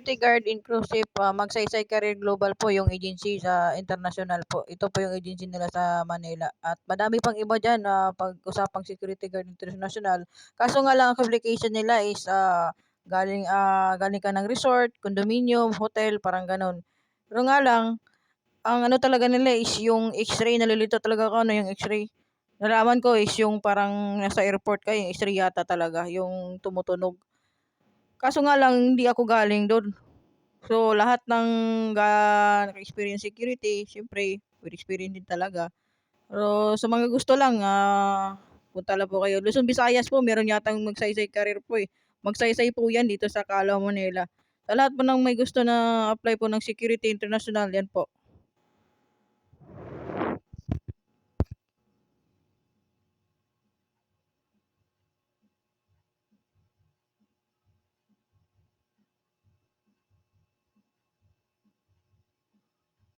security guard inclusive, Magsaysay Career Global po yung agency sa international po. Ito po yung agency nila sa Manila at madami pang iba diyan, pag-usapang security guard international. Kaso nga lang ang qualification nila is, galing ka ng resort, condominium, hotel, parang gano'n. Pero nga lang, ang ano talaga nila is yung X-ray, nalilito talaga ako ano yung X-ray. Nalaman ko is yung parang nasa airport ka, yung X-ray yata talaga, yung tumutunog. Kaso nga lang hindi ako galing dun. So, lahat ng naka-experience security, siyempre, with experience din talaga. Pero sa mga gusto lang, punta lang po kayo. Luzon, Visayas po, meron yatang Magsaysay Career po eh. Magsaysay po yan dito sa Calao, Manila. Sa lahat po ng may gusto na apply po ng Security International, yan po.